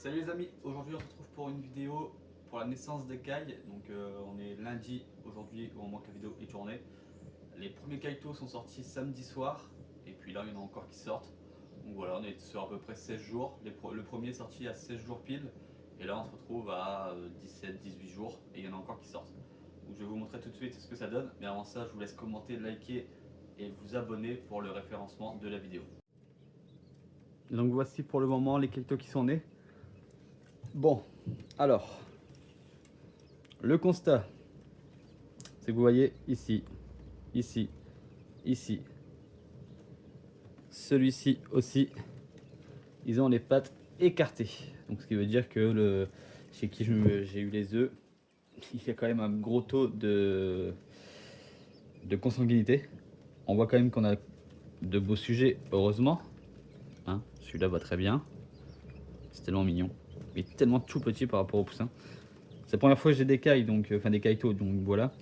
Salut les amis, aujourd'hui on se retrouve pour une vidéo pour la naissance d'écailles. Donc on est lundi aujourd'hui au moment que la vidéo est tournée. Les premiers caïtos sont sortis samedi soir et puis là il y en a encore qui sortent. Donc voilà, on est sur à peu près 16 jours. Le premier est sorti à 16 jours pile et là on se retrouve à 17-18 jours et il y en a encore qui sortent. Donc je vais vous montrer tout de suite ce que ça donne, mais avant ça je vous laisse commenter, liker et vous abonner pour le référencement de la vidéo. Donc voici pour le moment les caïtos qui sont nés. Bon, alors, le constat, c'est que vous voyez ici, ici, ici, celui-ci aussi, ils ont les pattes écartées. Donc ce qui veut dire que chez qui j'ai eu les œufs, il y a quand même un gros taux de consanguinité. On voit quand même qu'on a de beaux sujets, heureusement. Hein, celui-là va très bien. C'est tellement mignon. Il est tellement tout petit par rapport au poussin. C'est la première fois que j'ai des cailles, donc, enfin des caïtos, donc voilà.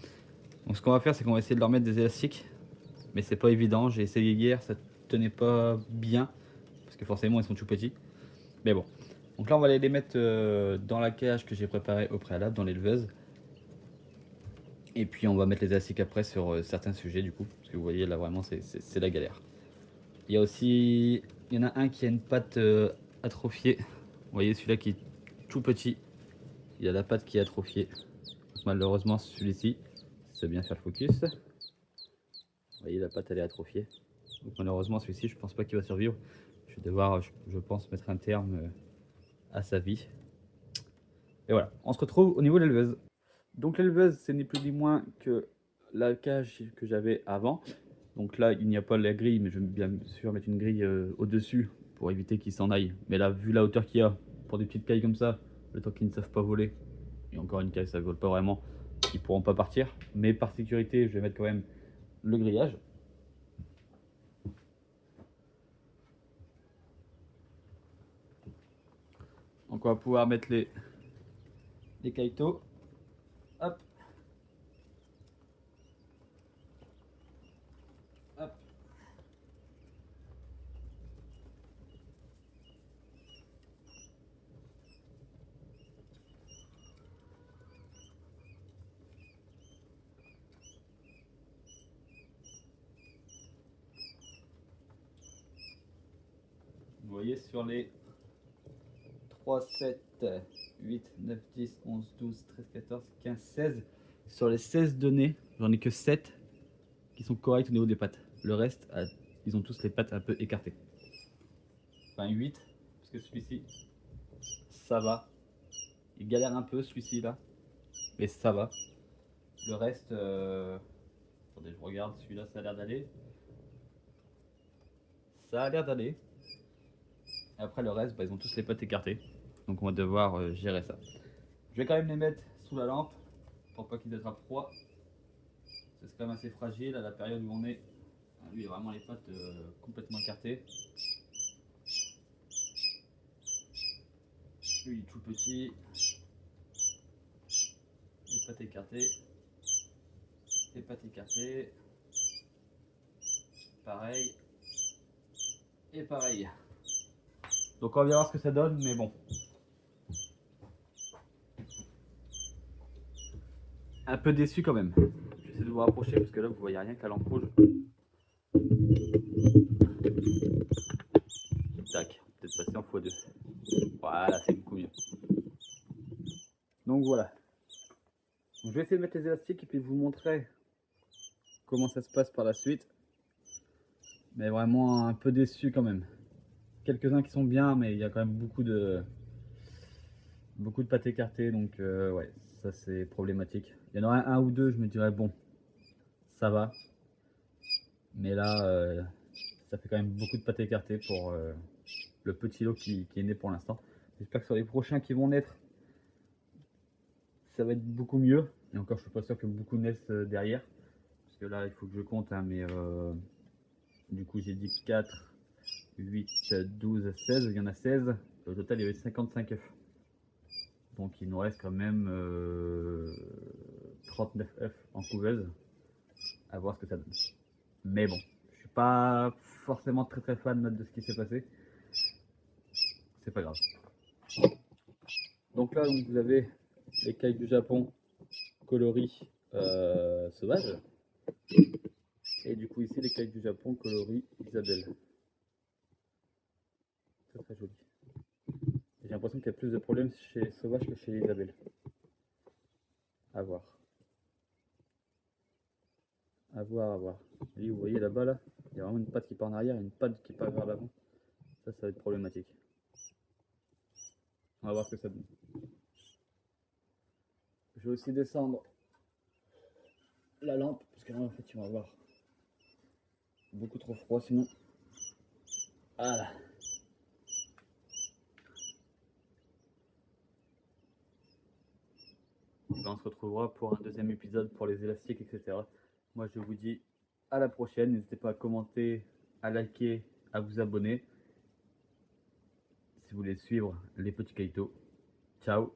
Donc ce qu'on va faire, c'est qu'on va essayer de leur mettre des élastiques. Mais c'est pas évident, j'ai essayé hier, ça tenait pas bien. Parce que forcément, ils sont tout petits. Mais bon. Donc là, on va aller les mettre dans la cage que j'ai préparée au préalable, dans l'éleveuse. Et puis on va mettre les élastiques après sur certains sujets du coup. Parce que vous voyez, là vraiment, c'est la galère. Il y a aussi, il y en a un qui a une patte atrophiée. Vous voyez celui-là qui est tout petit. Il a la patte qui est atrophiée. Malheureusement celui-ci, c'est bien faire le focus. Vous voyez la patte elle est atrophiée. Donc malheureusement celui-ci je pense pas qu'il va survivre. Je vais devoir, je pense, mettre un terme à sa vie. Et voilà, on se retrouve au niveau de l'éleveuse. Donc l'éleveuse c'est ni plus ni moins que la cage que j'avais avant. Donc là il n'y a pas la grille, mais je vais bien sûr mettre une grille au-dessus pour éviter qu'il s'en aille. Mais là vu la hauteur qu'il y a, pour des petites cailles comme ça, le temps qu'ils ne savent pas voler, et encore une caille ça ne vole pas vraiment, ils pourront pas partir. Mais par sécurité je vais mettre quand même le grillage. Donc on va pouvoir mettre les caïtos. Hop. Hop. Vous voyez sur les 3, 7, 8, 9, 10, 11, 12, 13, 14, 15, 16. Sur les 16 données, j'en ai que 7 qui sont corrects au niveau des pattes. Le reste, ils ont tous les pattes un peu écartées. Enfin 8, parce que celui-ci, ça va. Il galère un peu celui-ci là, mais ça va. Le reste, attendez, je regarde, celui-là ça a l'air d'aller. Ça a l'air d'aller. Et après le reste, bah, ils ont tous les pattes écartées. Donc on va devoir gérer ça. Je vais quand même les mettre sous la lampe pour pas qu'ils attrapent froid. C'est quand même assez fragile à la période où on est. Lui il a vraiment les pattes complètement écartées. Lui il est tout petit. Les pattes écartées. Les pattes écartées. Pareil. Et pareil. Donc on va bien voir ce que ça donne, mais bon. Un peu déçu quand même. J'essaie de vous rapprocher parce que là vous voyez rien que la lampe rouge. Tac, peut-être passer en x2. Voilà, c'est beaucoup mieux. Donc voilà. Je vais essayer de mettre les élastiques et puis vous montrer comment ça se passe par la suite. Mais vraiment un peu déçu quand même. Quelques-uns qui sont bien, mais il y a quand même beaucoup de pattes écartées, donc ouais, ça c'est problématique. Il y en aurait un ou deux, je me dirais bon, ça va. Mais là, ça fait quand même beaucoup de pattes écartées pour le petit lot qui est né pour l'instant. J'espère que sur les prochains qui vont naître, ça va être beaucoup mieux. Et encore, je suis pas sûr que beaucoup naissent derrière. Parce que là, il faut que je compte, hein, mais du coup, j'ai dit 4, 8, 12, 16. Il y en a 16. Au total, il y avait 55 œufs. Donc, il nous reste quand même 39 œufs en couveuse. À voir ce que ça donne. Mais bon, je suis pas forcément très fan de ce qui s'est passé. C'est pas grave. Donc là, vous avez les cailles du Japon coloris sauvages. Et du coup, ici, les cailles du Japon coloris Isabelle. Très très joli. J'ai l'impression qu'il y a plus de problèmes chez les sauvages que chez les Isabelle. À voir. À voir, à voir. Et vous voyez là-bas, là, il y a vraiment une patte qui part en arrière et une patte qui part vers l'avant. Ça va être problématique. On va voir ce que ça donne. Je vais aussi descendre la lampe, parce que là, en fait, tu vas avoir beaucoup trop froid sinon. Voilà. Et ben, on se retrouvera pour un deuxième épisode pour les élastiques, etc. Moi, je vous dis à la prochaine. N'hésitez pas à commenter, à liker, à vous abonner si vous voulez suivre les petits Kaito. Ciao.